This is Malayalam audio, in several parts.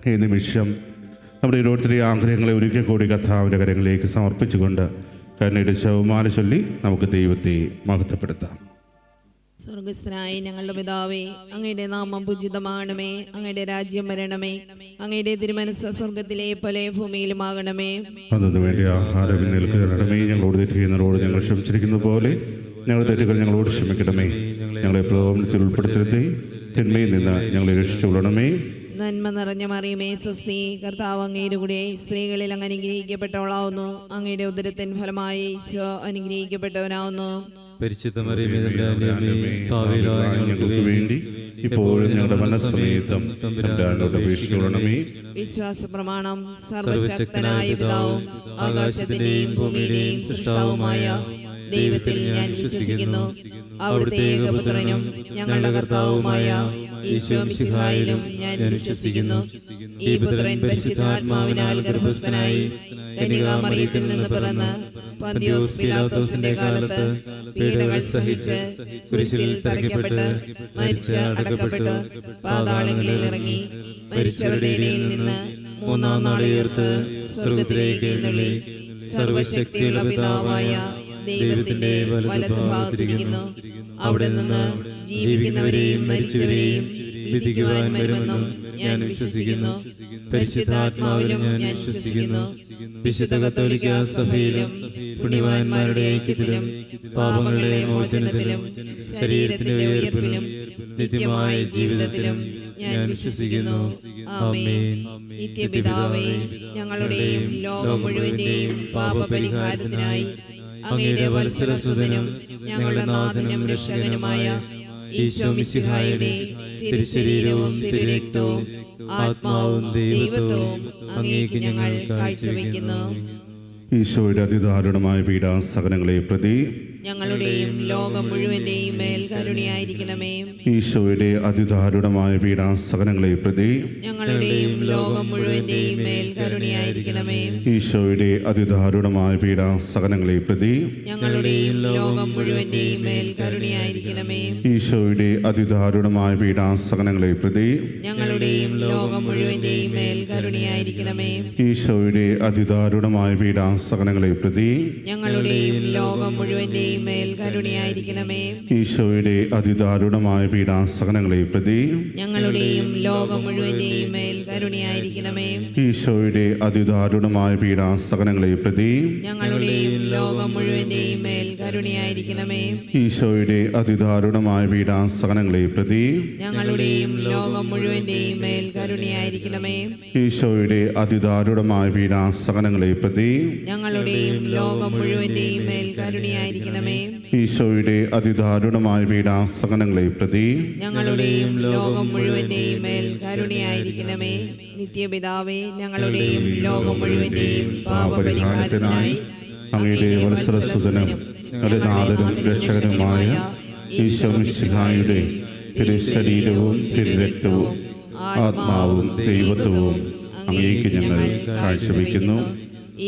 ഈ നിമിഷം നമ്മുടെ ഓരോരുത്തരുടെയും ആഗ്രഹങ്ങളെ ഒരിക്കൽ കൂടി കർത്താവിൻ്റെ കരങ്ങളിലേക്ക് സമർപ്പിച്ചുകൊണ്ട് കരുണയുടെ ശവമാല ചൊല്ലി നമുക്ക് ദൈവത്തെ മഹത്വപ്പെടുത്താം. സ്വർഗസ്ഥനായ ഞങ്ങളുടെ പിതാവേ, അങ്ങയുടെ നാമം പൂജിതമാകണമേ. അങ്ങയുടെ രാജ്യം വരണമേ. അങ്ങയുടെ തിരുമനസ്സ് സ്വർഗത്തിലെ പോലെ ഭൂമിയിലുമാകണമേ. അതിനു വേണ്ടി ആഹാരം നിൽക്കണമേ. ഞങ്ങളോട് തെറ്റ് ചെയ്യുന്നവരോട് ഞങ്ങൾ ക്ഷമിച്ചിരിക്കുന്ന പോലെ ഞങ്ങളുടെ തെറ്റുകൾ ഞങ്ങളോട് ക്ഷമിക്കണമേ. ഞങ്ങളെ പ്രലോഭനത്തിൽ ഉൾപ്പെടുത്തരുതേ, തിന്മയിൽ നിന്ന് ഞങ്ങളെ രക്ഷിച്ചുകൊള്ളണമേ. നന്മ നിറഞ്ഞ മറിയമേ, സ്വസ്തി, കർത്താവ് അങ്ങയുടെ കൂടെ സ്ത്രീകളിൽ അങ്ങ് അനുഗ്രഹിക്കപ്പെട്ടവളാവുന്നു. അങ്ങയുടെ ഉദരത്തിൻ ഫലമായി ഈശോ അനുഗ്രഹിക്കപ്പെട്ടവനാവുന്നു. പരിശുദ്ധ മറിയമേ, പാപികളായ ഞങ്ങൾക്ക് വേണ്ടി ഇപ്പോഴും ഞങ്ങളുടെ മനസ്സമേതം തമ്പുരാനോട് അപേക്ഷിച്ചുകൊള്ളണമേ. വിശ്വാസ പ്രമാണം. സർവശക്തനായ പിതാവും ആകാശത്തിന്റെയും ഭൂമിയുടെയും സൃഷ്ടാവുമായ ദൈവത്തിൽ ഞാൻ വിശ്വസിക്കുന്നു. അവിടുത്തെ ഏകപുത്രനും ഞങ്ങളുടെ കർത്താവുമായ ഈശോ മിശിഹായിലും ഞാൻ വിശ്വസിക്കുന്നു. ഈ പുത്രൻ പരിശുദ്ധാത്മാവിനാൽ ഗർഭസ്ഥനായി കന്യകാമറിയത്തിൽ നിന്ന് പിറന്ന് പന്തിയോസ് പിലാത്തോസിന്റെ കാലത്ത് പീഡകൾ സഹിച്ച് കുരിശിൽ തറയ്ക്കപ്പെട്ട് മരിച്ച് അടക്കപ്പെട്ട് പാതാളങ്ങളിൽ ഇറങ്ങി മരിച്ചവരുടെ ഇടയിൽ നിന്ന് മൂന്നാം നാൾ ഉയർത്ത് സ്വർഗ്ഗത്തിലേക്ക് എഴുന്നള്ളി സർവശക്തിയുള്ള പിതാവായ ദൈവത്തിന്റെ വലതുഭാഗത്തിരിക്കുന്നു. അവിടെ നിന്ന് ജീവിക്കുന്നവരെയും മരിച്ചവരെയും വിധിക്കുവാൻ വരുമെന്നും ഞാൻ വിശ്വസിക്കുന്നു. പരിശുദ്ധാത്മാവിലും ഞാൻ വിശ്വസിക്കുന്നു. വിശുദ്ധ കത്തോലിക്ക സഭയിലും പുണ്യവാന്മാരുടെ ഐക്യത്തിലും പാപങ്ങളുടെ മോചനത്തിലും ശരീരത്തിന്റെ ഉയർപ്പിലും നിത്യമായ ജീവിതത്തിലും ഞാൻ വിശ്വസിക്കുന്നു. ആമേൻ. നിത്യപിതാവേ, ഞങ്ങളുടെയും ലോകം മുഴുവന്റെയും പാപപരിഹാരത്തിനായി അങ്ങയുടെ വത്സലസുതനും ഞങ്ങളുടെ നാഥനും രക്ഷകനുമായ ഈശോ മിശിഹായുടെ തിരുശരീരവും തിരുരക്തവും ആത്മാവും ദൈവത്വവും അങ്ങേക്ക് ഞങ്ങൾ കാഴ്ചവെക്കുന്നു. ഈശോയുടെ അതിദാരുണമായ പീഡാസഹനങ്ങളെ പ്രതി ഞങ്ങളുടെയും ലോകം മുഴുവന്റെയും മേൽ കരുണയായിരിക്കണമേ. ഈശോയുടെ അതിദാരുണമായ പീഡാസഹനങ്ങളെ പ്രതി ഞങ്ങളുടെയും ലോകം മുഴുവന്റെയും മേൽ കരുണയായിരിക്കണമേ. ഈശോയുടെ അതിദാരുണമായ പീഡാസഹനങ്ങളെ പ്രതി ഞങ്ങളുടെയും ലോകം മുഴുവന്റെയും മേൽ കരുണയായിരിക്കണമേ. ഈശോയുടെ അതിദാരുണമായ പീഡാസഹനങ്ങളെ പ്രതി ഞങ്ങളുടെയും ലോകം മുഴുവന്റെയും മേൽ കരുണയായിരിക്കണമേ. ഈശോയുടെ അതിദാരുണമായ പീഡാസഹനങ്ങളെ പ്രതി ഞങ്ങളുടെയും ലോകം മുഴുവന്റെയും മേൽ കരുണയായിരിക്കണമേ. ഈശോയുടെ അതിദാരുണമായ പീഡാസഹനങ്ങളെ പ്രതി ഞങ്ങളുടെയും ലോകം മുഴുവന്റെയും മേൽ കരുണയായിരിക്കണമേ. ഈശോയുടെ അതിദാരുണമായ പീഡാസഹനങ്ങളെ പ്രതി ഞങ്ങളുടെയും ലോകം മുഴുവന്റെയും മേൽ കരുണയായിരിക്കണമേ. ഈശോയുടെ അതിദാരുണമായ പീഡാസഹനങ്ങളെ പ്രതി ഞങ്ങളുടെയും ലോകം മുഴുവന്റെയും മേൽ കരുണയായിരിക്കണമേ. ഈശോയുടെ അതിദാരുണമായ പീഡാസഹനങ്ങളെ പ്രതി ഞങ്ങളുടെയും ലോകം മുഴുവന്റെയും മേൽ കരുണയായിരിക്കണമേ. ഈശോയുടെ അതിദാരുണമായ പീഡാസഹനങ്ങളെ പ്രതി ഞങ്ങളുടെയും ലോകം മുഴുവന്റെയും മേൽ കരുണയായിരിക്കണമേ. നിത്യപിതാവേ, ഞങ്ങളുടെയും ലോകം മുഴുവന്റെയും പാപപരിഹാരത്തിനായി അങ്ങയുടെ വത്സലസുതനും ഞങ്ങളുടെ നാഥനും രക്ഷകനുമായ ഈശോ മിശിഹായുടെ തിരുശരീരവും തിരുരക്തവും ആത്മാവും ദൈവത്വവും അങ്ങേക്ക് ഞങ്ങൾ കാഴ്ചവെക്കുന്നു.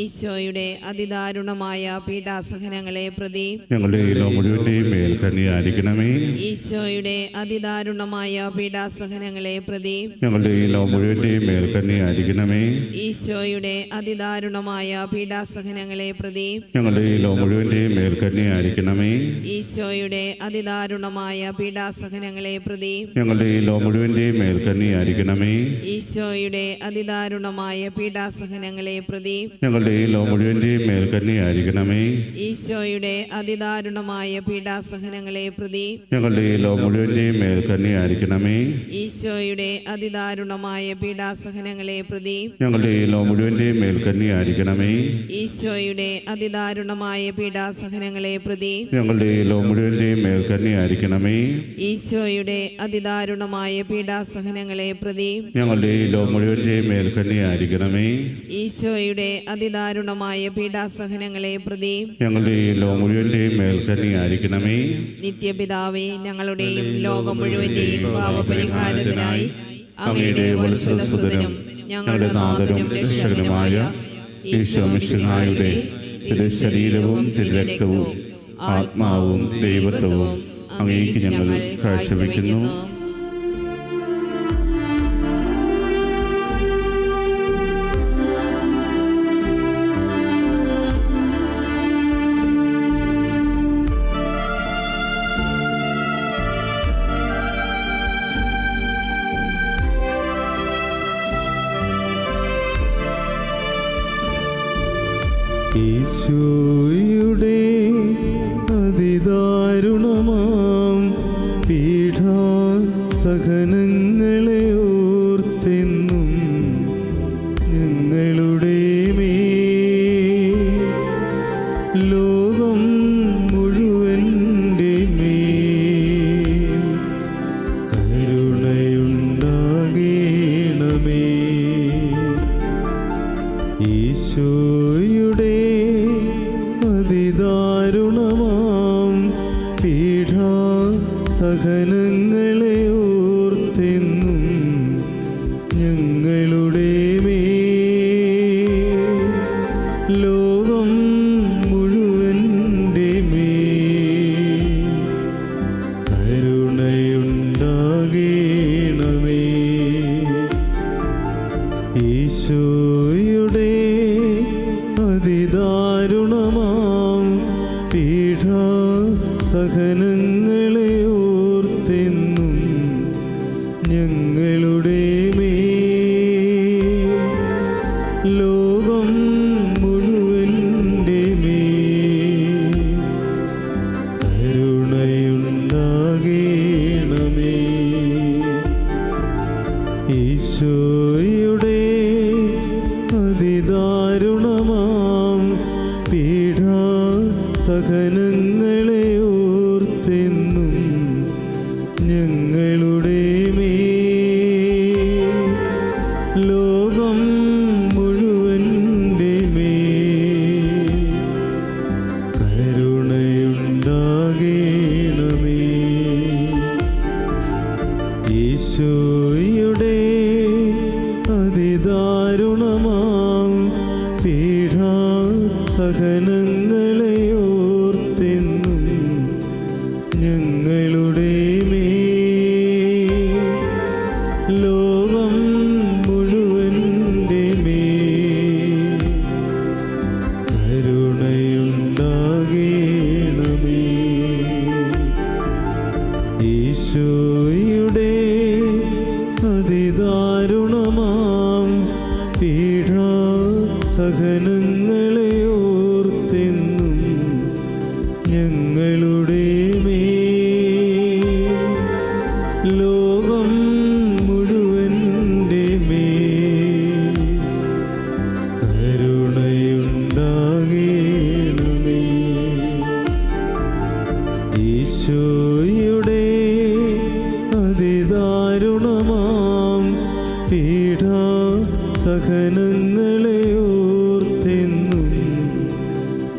ഈശോയുടെ അതിദാരുണമായ പീഡാസഹനങ്ങളെ പ്രതി ഞങ്ങളുടെ മുഴുവന്റെയും മേൽ കരുണയായിരിക്കണമേ. ഈശോയുടെ അതിദാരുണമായ പീഡാസഹനങ്ങളെ പ്രതി ഞങ്ങളുടെ മുഴുവന്റെയും മേൽ കരുണയായിരിക്കണമേ. ഈശോയുടെ അതിദാരുണമായ പീഡാസഹനങ്ങളെ പ്രതി ഞങ്ങളുടെ മുഴുവന്റെയും മേൽ കരുണയായിരിക്കണമേ. ഈശോയുടെ അതിദാരുണമായ പീഡാസഹനങ്ങളെ പ്രതി ഞങ്ങളുടെ മുഴുവന്റെയും മേൽ കരുണയായിരിക്കണമേ. ഈശോയുടെ അതിദാരുണമായ പീഡാസഹനങ്ങളെ പ്രതി മുഴുവന്റെയും മേൽ കരുണയായിരിക്കണമേ. ഈശോയുടെ അതിദാരുണമായ പീഡാസഹനങ്ങളെ പ്രതി ഞങ്ങളുടെ മുഴുവന്റെയും മേൽ കരുണയായിരിക്കണമേ. ഈശോയുടെ അതിദാരുണമായ പീഡാസഹനങ്ങളെ പ്രതി ഞങ്ങളുടെ മുഴുവന്റെയും മേൽ കരുണയായിരിക്കണമേ. ഈശോയുടെ അതിദാരുണമായ പീഡാസഹനങ്ങളെ പ്രതി ഞങ്ങളുടെ മുഴുവന്റെയും മേൽ കരുണയായിരിക്കണമേ. ഈശോയുടെ അതിദാരുണമായ പീഡാസഹനങ്ങളെ പ്രതി ഞങ്ങളുടെ മുഴുവന്റെയും മേൽ കരുണയായിരിക്കണമേ. ഈശോയുടെ അതിദാരുണമായ പീഡാസഹനങ്ങളെ പ്രതി ഞങ്ങളുടെ മുഴുവന്റെയും മേൽ കരുണയായിരിക്കണമേ. നിത്യപിതാവേ, ഞങ്ങളുടെയും ലോകം മുഴുവന്റെയും പാപപരിഹാരത്തിനായി അങ്ങയുടെ വത്സലസുതനും ഞങ്ങളുടെ നാഥനും രക്ഷകനുമായ ഈശോ മിശിഹായുടെ തിരുശരീരവും തിരുരക്തവും ആത്മാവും ദൈവത്വവും അങ്ങേക്ക് ഞങ്ങൾ കാഴ്ചവെക്കുന്നു. ഈശോയുടെ അതിദാരുണമാം പീഡാസഹനങ്ങളെ ഓർത്തെന്നും ഞങ്ങളുടെ മേൽ ലോകം മുഴുവൻ്റെ മേൽ കരുണയുണ്ടാകേണമേ. ഈശോയുടെ അതിദാരുണമാം പീഡാസഹനങ്ങളെ ഓർത്തെന്നും ഞങ്ങളുടെ മേൽ ലോകം മുഴുവൻ്റെ മേൽ കരുണയുണ്ടാകേണമേ. ഈശോയുടെ അതിദാരുണമാം പീഡാസഹനങ്ങളെ ഓർത്തെന്നും ഞങ്ങളുടെ മേൽ ലോകം മുഴുവൻ്റെ മേൽ കരുണയുണ്ടാകേണമേ. ഈശോയുടെ അതിദാരുണമാം പീഡാസഹനങ്ങളെ ഓർത്തെന്നും ഞങ്ങളുടെ മേൽ ലോകം മുഴുവൻ്റെ മേൽ കരുണയുണ്ടാകേണമേ. ഈശോയുടെ അതിദാരുണമാം പീഡാസഹനങ്ങളെ ഓർത്തെന്നും ഞങ്ങളുടെ മേൽ ലോകം മുഴുവൻ്റെ മേൽ കരുണയുണ്ടാകേണമേ. ഈശോയുടെ അതിദാരുണമാം പീഡാസഹനങ്ങളെ ഓർത്തെന്നും ഞങ്ങളുടെ മേൽ ലോകം മുഴുവൻ്റെ മേൽ കരുണയുണ്ടാകേണമേ. ഈശോയുടെ അതിദാരുണമാം പീഡാസഹനങ്ങളെ ഓർത്തെന്നും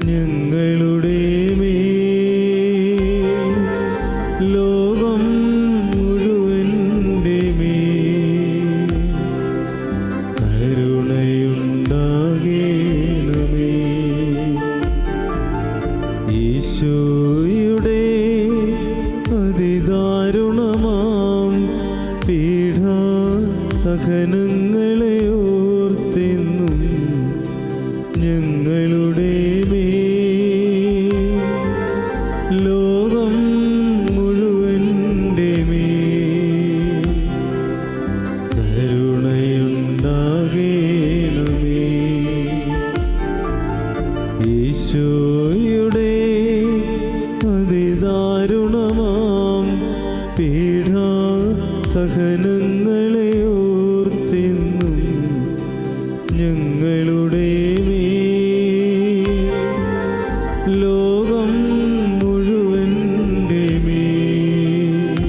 ഞങ്ങളുടെ മേൽ ലോകം മുഴുവൻ്റെ മേൽ കരുണയുണ്ടാകേണമേ. ഈശോയുടെ അതിദാരുണമാം പീഡാസഹനങ്ങളെ ഓർത്തെന്നും ഞങ്ങളുടെ മേൽ ലോകം മുഴുവൻ്റെ മേൽ കരുണയുണ്ടാകേണമേ. ഈശോയുടെ അതിദാരുണമാം പീഡാസഹനങ്ങളെ ഓർത്തെന്നും ഞങ്ങളുടെ മേൽ ലോകം മുഴുവൻ്റെ മേൽ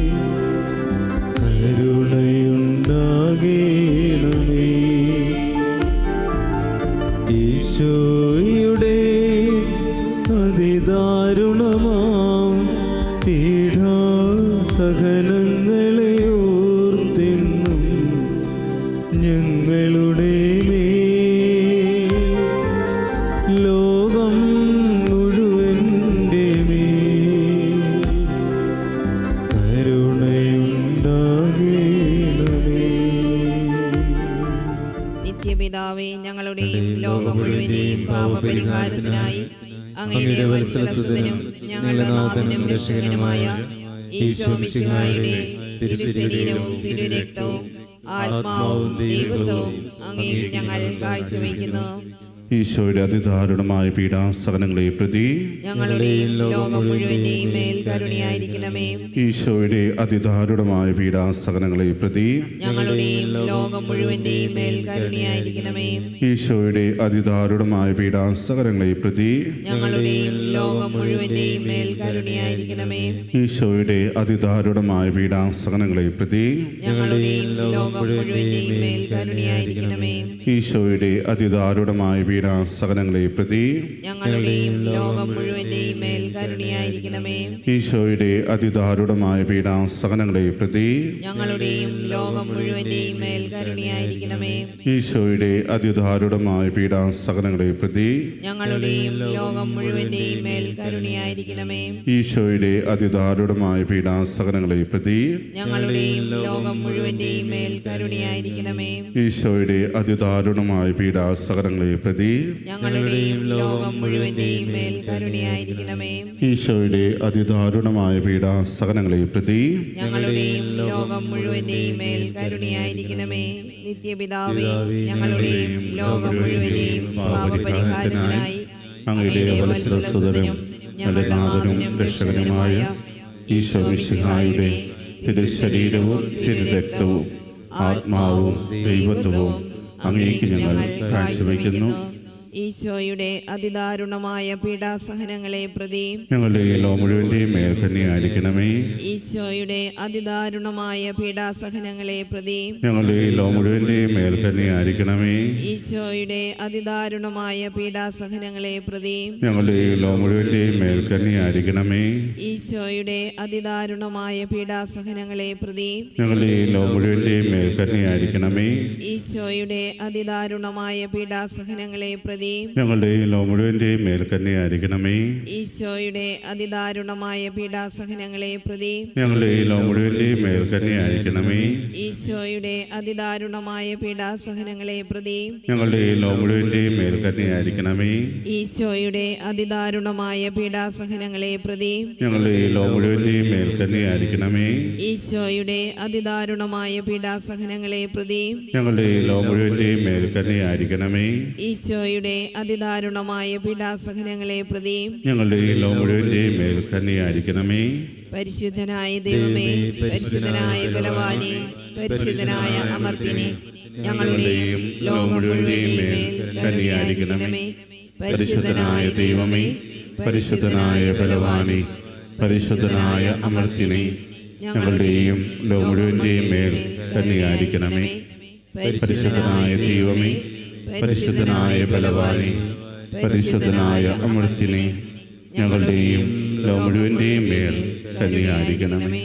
കരുണയുണ്ടാകേണമേ. ഈശോയുടെ അതിദാരുണമാം പീഡാസഹനങ്ങളെ ഓർത്തെന്നും ഞങ്ങളുടെ മേൽ ലോകം മുഴുവൻ്റെ മേൽ കരുണയുണ്ടാകേണമേ. നിത്യപിതാവേ, ഞങ്ങളുടെയും ലോകം മുഴുവനെയും പാപപരിഹാരത്തിനായി അങ്ങയുടെ വത്സലസുതനും ഞങ്ങളുടെ നാഥനും രക്ഷകനുമായ ഈശോ മിശിഹായുടെ തിരുശരീരവും തിരുരക്തവും ആത്മാവും ദൈവത്വവും അങ്ങേക്ക് ഞങ്ങൾ കാഴ്ചവെക്കുന്നു. ഈശോയുടെ അതിദാരുണമായ പീഡാസഹനങ്ങളെ പ്രതി ഞങ്ങളുടെയും ലോകം മുഴുവന്റെയും മേൽ കരുണയായിരിക്കണമേ. ഈശോയുടെ അതിദാരുണമായ പീഡാസഹനങ്ങളെ പ്രതി ഞങ്ങളുടെയും ലോകം മുഴുവന്റെയും മേൽ കരുണയായിരിക്കണമേ. ഈശോയുടെ അതിദാരുണമായ പീഡാസഹനങ്ങളെ പ്രതി ഞങ്ങളുടെയും ലോകം മുഴുവന്റെയും മേൽ കരുണയായിരിക്കണമേ. ഈശോയുടെ അതിദാരുണമായ പീഡാസഹനങ്ങളെ പ്രതി ഞങ്ങളുടെയും ലോകം മുഴുവന്റെയും മേൽ കരുണയായിരിക്കണമേ. ഈശോയുടെ അതിദാരുണമായ പീഡാസഹനങ്ങളെ പ്രതി ഞങ്ങളുടെയും ലോകം മുഴുവന്റെയും മേൽ കരുണയായിരിക്കണമേ. ഈശോയുടെ അതിദാരുണമായ പീഡാസഹനങ്ങളെ പ്രതി ഞങ്ങളുടെയും ലോകം മുഴുവന്റെയും മേൽ കരുണയായിരിക്കണമേ. ഈശോയുടെ അതിദാരുണമായ പീഡാസഹനങ്ങളെ പ്രതി ഞങ്ങളുടെയും ലോകം മുഴുവന്റെയും മേൽ കരുണയായിരിക്കണമേ. ഈശോയുടെ അതിദാരുണമായ പീഡാസഹനങ്ങളെ പ്രതി ഞങ്ങളുടെയും ലോകം മുഴുവന്റെയും മേൽ കരുണയായിരിക്കണമേ. ഈശോയുടെ അതിദാരുണമായ പീഡാസഹനങ്ങളെ പ്രതി ഞങ്ങളുടെയും ലോകം മുഴുവന്റെയും മേൽ കരുണയായിരിക്കണമേ. ഈശോയുടെ അതിദാരുണമായ പീഡാസഹനങ്ങളെ പ്രതി ഞങ്ങളുടെയും ലോകം മുഴുവന്റെയും മേൽ കരുണയായിരിക്കണമേ. നിത്യപിതാവേ, ഞങ്ങളുടെയും ലോകം മുഴുവന്റെയും പാപപരിഹാരത്തിനായി അങ്ങയുടെ വത്സലസുതനും ഞങ്ങളുടെ നാഥനും രക്ഷകനുമായ ഈശോ മിശിഹായുടെ തിരുശരീരവും തിരുരക്തവും ആത്മാവും ദൈവത്വവും അങ്ങേക്ക് ഞങ്ങൾ കാഴ്ചവെക്കുന്നു. ഈശോയുടെ അതിദാരുണമായ പീഡാസഹനങ്ങളെ പ്രതി ഞങ്ങളുടെ ലോ മുഴുവന്റെയും മേൽ കന്യയായിരിക്കണമേ. ഈശോയുടെ അതിദാരുണമായ പീഡാസഹനങ്ങളെ പ്രതി ഞങ്ങളുടെ ലോ മുഴുവന്റെയും മേൽ കന്യയായിരിക്കണമേ. ഈശോയുടെ അതിദാരുണമായ പീഡാസഹനങ്ങളെ പ്രതി ഞങ്ങളുടെ ലോ മുഴുവന്റെയും മേൽ കന്യയായിരിക്കണമേ. ഈശോയുടെ അതിദാരുണമായ പീഡാസഹനങ്ങളെ പ്രതി ഞങ്ങളുടെ ലോ മുഴുവന്റെയും മേൽ കന്യയായിരിക്കണമേ. ഈശോയുടെ അതിദാരുണമായ പീഡാസഹനങ്ങളെ പ്രതി ഞങ്ങളുടെ ലോ മുഴുവന്റെയും മേൽ കന്യയായിരിക്കണമേ. ഈശോയുടെ അതിദാരുണമായ പീഡാസഹനങ്ങളെ പ്രതി ഞങ്ങളുടെ ലോ മുഴുവന്റെയും മേൽ കന്യയായിരിക്കണമേ. ഈശോയുടെ അതിദാരുണമായ പീഡാസഹനങ്ങളെ പ്രതി ഞങ്ങളുടെ ലോ മുഴുവന്റെയും മേൽ കന്യയായിരിക്കണമേ. ഈശോയുടെ അതിദാരുണമായ പീഡാസഹനങ്ങളെ പ്രതി ഞങ്ങളുടെ ലോ മുഴുവന്റെയും മേൽ കന്യയായിരിക്കണമേ. ഈശോയുടെ അതിദാരുണമായ പീഡാസഹനങ്ങളെ പ്രതി ഞങ്ങളുടെ ലോ മുഴുവന്റെയും മേൽ കന്യയായിരിക്കണമേ. ഈശോയുടെ അതിദാരുണമായ പീഡാസഹനങ്ങളെ പ്രതി ഞങ്ങളുടെ ലോ മുഴുവന്റെയും മേൽ കന്യയായിരിക്കണമേ. പരിശുദ്ധനായ ദൈവമേ, പരിശുദ്ധനായ ബലവാനെ, പരിശുദ്ധനായ അമർത്തിനെ, ഞങ്ങളുടെയും ലോകം മുഴുവന്റെയും മേൽ കരുണയായിരിക്കണമേ. പരിശുദ്ധനായ ദൈവമേ, പരിശുദ്ധനായ ബലവാനെ, പരിശുദ്ധനായ അമർത്തിനെ, ഞങ്ങളുടെയും ലോ മുഴുവന്റെയും മേൽ കന്യയായിരിക്കണമേ. പരിശുദ്ധനായ ദൈവമേ, പരിശുദ്ധനായ ബലവാനെ, പരിശുദ്ധനായ അമർത്തിനെ, ഞങ്ങളുടെയും ലോ മുഴുവന്റെയും മേൽ കന്യയായിരിക്കണമേ.